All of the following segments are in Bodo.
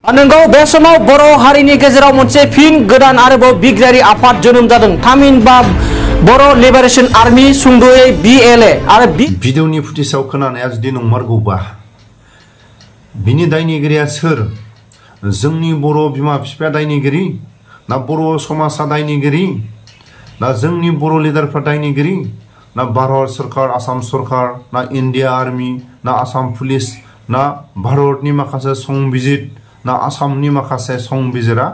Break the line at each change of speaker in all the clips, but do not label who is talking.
नंगौ बे समाव बर' हारिनि गेजेराव मोनसे फिन गोदान आरोबाव बिग्रायारि आफाद जोनोम जादों थामहिनबा बर' लिबारेशन आर्मी सुंद'यै BLA आरो
भिडिअनि फुटेजाव खोनानाया जुदि नंमारगौबा बिनि दायनिगिरिया सोर जोंनि बर' बिमा बिफाया दायनिगिरि ना बर' समाजा दायनिगिरि ना जोंनि बर' लिडारफ्रा दायनिगिरि ना भारत सरकार आसाम सरकार ना इन्डिया आर्मी ना आसाम पुलिस ना भारतनि माखासे संबिजित ना आसामनि माखासे संबिजिरा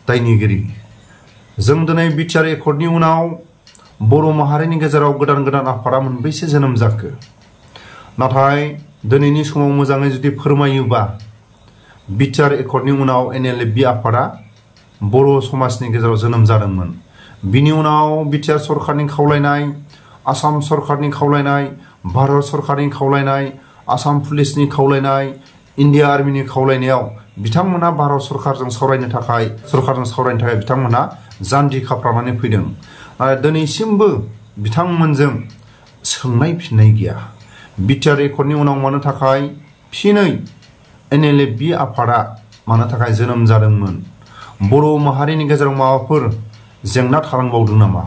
दायनिगिरि जों दिनै बिटिआर एकर्डनि उनाव बर' माहारिनि गेजेराव गोदान गोदान आफादा मोनबैसे जोनोम जाखो नाथाय दिनैनि समाव मोजाङै जुदि फोरमायोबा बिटिआर एकर्डनि उनाव NLFB आफादा बर' समाजनि गेजेराव जोनोम जादोंमोन बिनि उनाव बिटिआर सरकारनि खावलायनाय आसाम सरकारनि खावलायनाय भारत सरकारनि खावलायनाय आसाम पुलिसनि खावलायनाय इन्डिया आर्मीनि खावलायनायाव बिथांमोना भारत सरकारजों सावरायनो थाखाय बिथांमोना जान्जि खाफ्रानानै फैदों आरो दिनैसिमबो बिथांमोनजों सोंनाय फिननाय गैया बिटिआर एकर्डनि उनाव मानो थाखाय फिनै NLFB आफादा मानो थाखाय जोनोम जादोंमोन बर' माहारिनि गेजेराव माबाफोर जेंना थालांबावदों नामा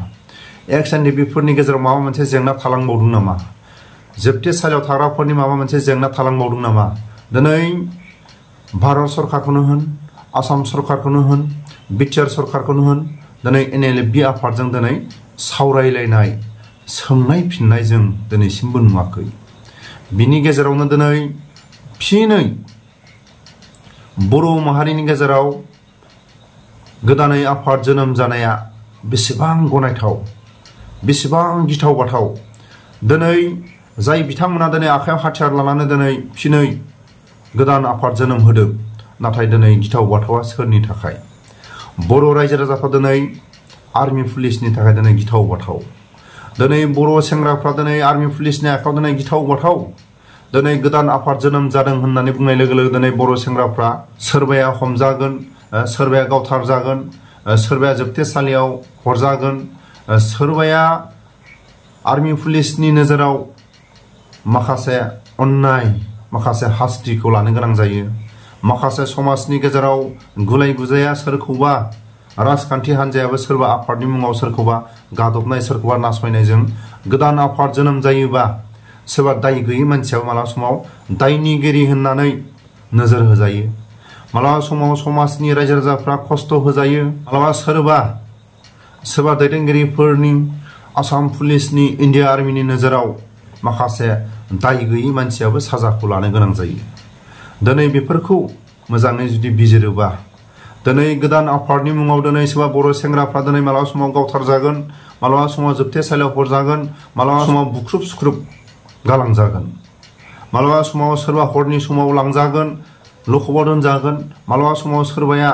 XNDBफोरनि गेजेराव माबा मोनसे जेंना थालांबावदों नामा जोबथेसालियाव थाग्राफोरनि माबा मोनसे जेंना थालांबावदों नामा दिनै भारत सरकारखौनो होन आसाम सरकारखौनो होन बिटिआर सरकारखौनो होन दिनै NLFB आफादजों दिनै सावरायलायनाय सोंनाय फिननाय जों दिनैसिमबो नुवाखै बिनि गेजेरावनो दिनै फिनै बर' माहारिनि गेजेराव गोदानै आफाद जोनोम जानाया बेसेबां गनायथाव बेसेबां गिथाव बाथाव दिनै जाय बिथांमोना दिनै आखायाव हाथियार लानानै दिनै फिनै गोदान आफाद जोनोम होदों नाथाय दिनै गिथाव बाथावा सोरनि थाखाय बर' रायजो राजाफ्रा दिनै आर्मी पुलिसनि थाखाय दिनै गिथाव बाथाव दिनै बर' सेंग्राफ्रा दिनै आर्मी पुलिसनि आखायाव दिनै गिथाव बाथाव दिनै गोदान आफाद जोनोम जादों होननानै बुंनाय लोगो लोगो दिनै बर' सेंग्राफ्रा सोरबाया हमजागोन सोरबाया गावथार जागोन सोरबाया जोबथेसालियाव हरजागोन सोरबाया आर्मी पुलिसनि नोजोराव माखासे अन्याय माखासे हास्तिखौ लानो गोनां जायो माखासे समाजनि गेजेराव गुलाय गुजाया सोरखौबा राजखान्थि हान्जायाबो सोरबा आफादनि मुङाव सोरखौबा गादबनाय सोरखौबा नासयनायजों गोदान आफाद जोनोम जायोबा सोरबा दाय गैयै मानसियाबो मालाबा समाव दायनिगिरि होननानै नोजोर होजायो मालाबा समाव समाजनि रायजो राजाफ्रा खस्थ' होजायो मालाबा सोरबा दैदेनगिरिफोरनि आसाम पुलिसनि इन्डिया आर्मीनि नोजोराव माखासे दाय गैयै मानसियाबो साजाखौ लानो गोनां जायो दिनै बेफोरखौ मोजाङै जुदि बिजिरोबा दिनै गोदान आफादनि मुङाव दिनै सोरबा बर' सेंग्राफ्रा दिनै मालाबा समाव गावथार जागोन मालाबा समाव जोबथेसालियाव हरजागोन मालाबा समाव बुख्रुब सुख्रुब गालांजागोन मालाबा समाव सोरबा हरनि समाव लांजागोन लखबाव दोनजागोन मालाबा समाव सोरबाया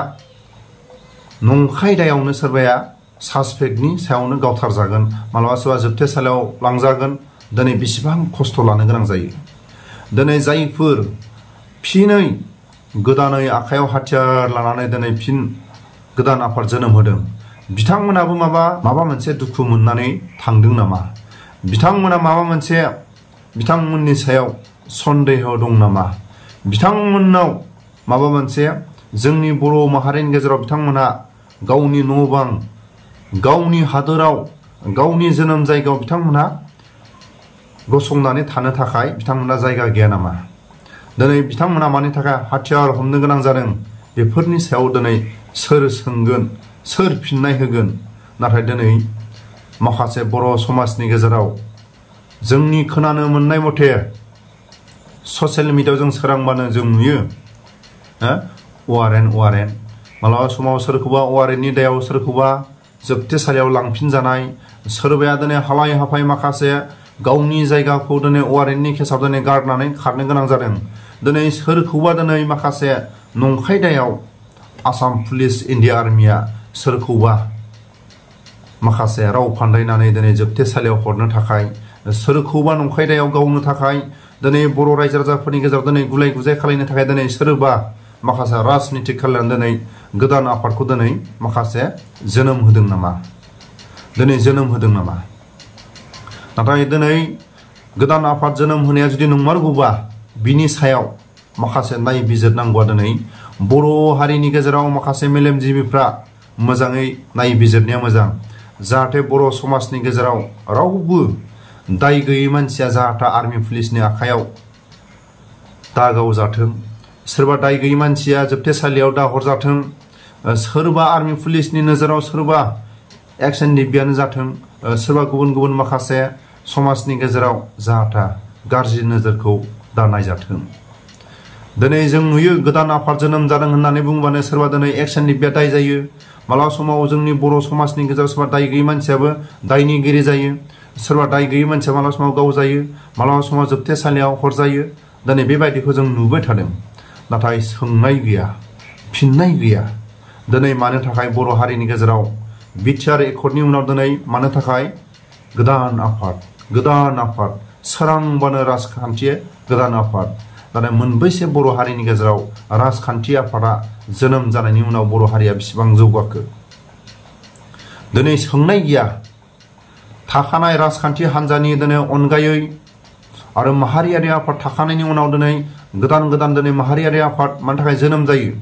नंखाय दायावनो सोरबाया सासपेक्टनि सायावनो गावथार जागोन मालाबा सोरबा जोबथेसालियाव लांजागोन दिनै बेसेबां खस्थ' लानो गोनां जायो दिनै जायफोर फिनै गोदानै आखायाव हाथियार लानानै दिनै फिन गोदान आफाद जोनोम होदों बिथांमोनाबो माबा मोनसे दुखु मोननानै थांदों नामा बिथांमोना माबा मोनसे बिथांमोननि सायाव सन्देह दं नामा बिथांमोननाव माबा मोनसे जोंनि बर' माहारिनि गेजेराव बिथांमोना गावनि न' बां गावनि हादोराव गावनि जोनोम जायगायाव बिथांमोना गसंनानै थानो थाखाय बिथांमोना जायगा गैया नामा दिनै बिथांमोना मानि थाखाय हाथियार हमनो गोनां जादों बेफोरनि सायाव दिनै सोर सोंगोन सोर फिननाय होगोन नाथाय दिनै माखासे बर' समाजनि गेजेराव जोंनि खोनानो मोननाय मथे ससियेल मिडियायाव जों सोरांबानो जों नुयो वारेन्ट मालाबा समाव सोरखौबा वारेन्टनि दायाव सोरखौबा जोबथेसालियाव लांफिनजानाय सोरबाया दिनै हालाय हाफाय माखासे गावनि जायगाखौ दिनै वारेन्टनि केसाव दिनै गारनानै खारनो गोनां जादों दिनै सोरखौबा दिनै माखासे नंखाय दायाव आसाम पुलिस इन्डिया आर्मिया सोरखौबा माखासे राव फान्दायनानै दिनै जोबथेसालियाव हरनो थाखाय सोरखौबा नंखाय दायाव गावनो थाखाय दिनै बर' रायजो राजाफोरनि गेजेराव दिनै गुलाय गुजाय खालायनो थाखाय दिनै सोरबा माखासे राजनितिक खालायनानै दिनै गोदान आफादखौ दिनै माखासे जोनोम होदों नामा नाथाय दिनै गोदान आफाद जोनोम होनाया जुदि नंमारगौबा बिनि सायाव माखासे नायबिजिरनांगौआ दिनै बर' हारिनि गेजेराव माखासे मेलेमजिबिफ्रा मोजाङै नायबिजिरनाया मोजां जाहाथे बर' समाजनि गेजेराव रावबो दाय गैयै मानसिया जाहाथे आर्मी पुलिसनि आखायाव दागाव जाथों सोरबा दाय गैयै मानसिया जोबथेसालियाव दाहरजाथों सोरबा आर्मी पुलिसनि नोजोराव सोरबा एक्शन डिबियानो जाथों सोरबा गुबुन गुबुन माखासे समाजनि गेजेराव जाहाथे गाज्रि नोजोरखौ दानाय जाथों दिनै जों नुयो गोदान आफाद जोनोम जादों होननानै बुंबानो सोरबा दिनै एक्शन डिबिया दाय जायो मालाबा समाव जोंनि बर' समाजनि गेजेराव सोरबा दाय गैयै मानसियाबो दायनिगिरि जायो सोरबा दाय गैयै मानसिया मालाबा समाव गाव जायो मालाबा समाव जोबथेसालियाव हरजायो दिनै बेबायदिखौ जों नुबाय थादों नाथाय सोंनाय गैया फिननाय गैया दिनै मानो थाखाय बर' हारिनि गेजेराव बिटिआर एकर्डनि उनाव दिनै मानो थाखाय गोदान आफाद सोरांबानो राजखान्थि गोदान आफाद नाथाय मोनबैसे बर' हारिनि गेजेराव राजखान्थि आफादा जोनोम जानायनि उनाव बर' हारिया बेसेबां जौगाखो दिनै सोंनाय गैया थाखानाय राजखान्थि हान्जानि दिनै अनगायै आरो माहारियारि आफाद थाखानायनि उनाव दिनै गोदान दिनै माहारियारि आफाद मानि थाखाय जोनोम जायो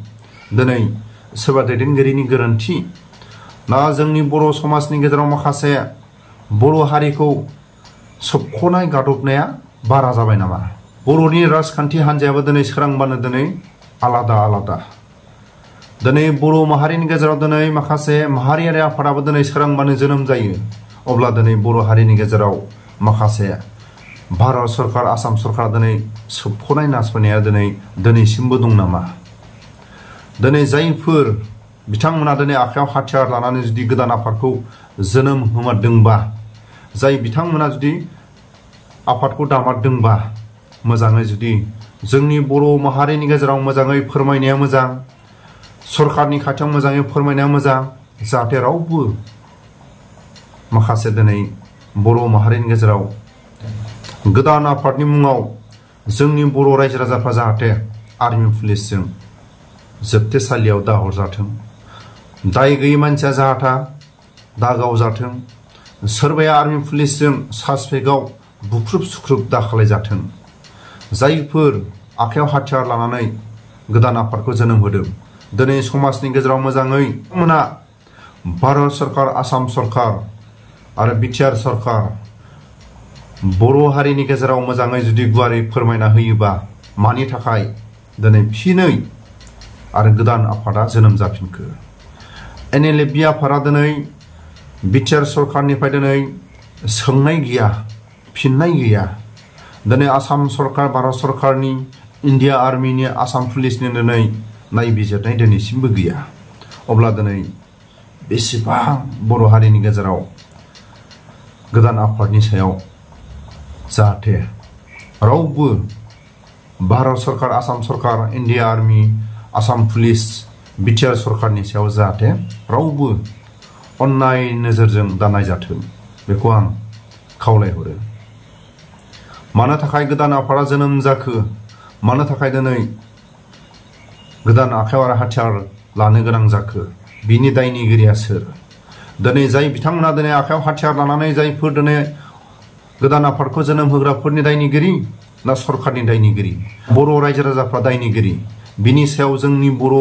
दिनै सोरबा दैदेनगिरिनि गोरोन्थि ना जोंनि बर' समाजनि गेजेराव माखासे बर' हारिखौ सोबख'नाय गादबनाया बारा जाबाय नामा बर'नि राजखान्थि हान्जायाबो दिनै सोरांबानो दिनै आलादा दिनै बर' माहारिनि गेजेराव दिनै माखासे माहारियारि आफादाबो दिनै सोरांबानो जोनोम जायो अब्ला दिनै बर' हारिनि गेजेराव माखासे भारत सरकार आसाम सरकार दिनै सोबख'नाय नासयनाया दिनैसिमबो दं नामा दिनै जायफोर बिथांमोना दिनै आखायाव हाथियार लानानै जुदि गोदान आफादखौ जोनोम होमारदोंबा जाय बिथांमोना जुदि आफादखौ दामारदोंबा मोजाङै जुदि जोंनि बर' माहारिनि गेजेराव मोजाङै फोरमायनाया मोजां सरकारनि खाथियाव मोजाङै फोरमायनाया मोजां जाहाथे रावबो माखासे दिनै बर' माहारिनि गेजेराव गोदान आफादनि मुङाव जोंनि बर' रायजो राजाफ्रा जाहाथे आर्मी पुलिसजों जोबथेसालियाव दाहरजाथों दाय गैयै मानसिया जाहाथे दागाव जाथों सोरबाया आर्मी पुलिसजों सासपेक्टआव बुख्रुब सुख्रुब दाखालाय जाथों जायफोर आखायाव हाथियार लानानै गोदान आफादखौ जोनोम होदों दिनै समाजनि गेजेराव मोजाङै मोना भारत सरकार आसाम सरकार आरो बिटिआर सरकार बर' हारिनि गेजेराव मोजाङै जुदि गुवारै फोरमायना होयोबा मानि थाखाय दिनै फिनै आरो गोदान आफादा जोनोम जाफिनखो NLF आफादा दिनै बिटिआर सरकारनिफ्राय दिनै सोंनाय गैया फिननाय गैया दिनै आसाम सरकार भारत सरकारनि इन्डिया आर्मिनि आसाम पुलिसनि दिनै नायबिजिरनाय दिनैसिमबो गैया अब्ला दिनै बेसेबां बर' हारिनि गेजेराव गोदान आफादनि सायाव जाहाथे रावबो भारत सरकार आसाम सरकार India army Assam police BTR सरकारनि सायाव जाहाथे रावबो अन्नाय नोजोरजों दानाय जाथों बेखौ आं खावलायहरो मानो थाखाय गोदान आफादा जोनोम जाखो मानो थाखाय दिनै गोदान आखायाव आरो हाथियार लानो गोनां जाखो बिनि दायनिगिरिया सोर दिनै जाय बिथांमोना दिनै आखायाव हाथियार लानानै जायफोर दिनै गोदान आफादखौ जोनोम होग्राफोरनि दायनिगिरि ना सरकारनि दायनिगिरि बर' रायजो राजाफ्रा दायनिगिरि बिनि सायाव जोंनि बर'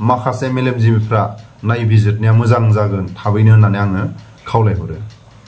माखासे मेलेमजिबिफ्रा नायबिजिरनाया मोजां जागोन थाबैनो होननानै आङो खावलायहरो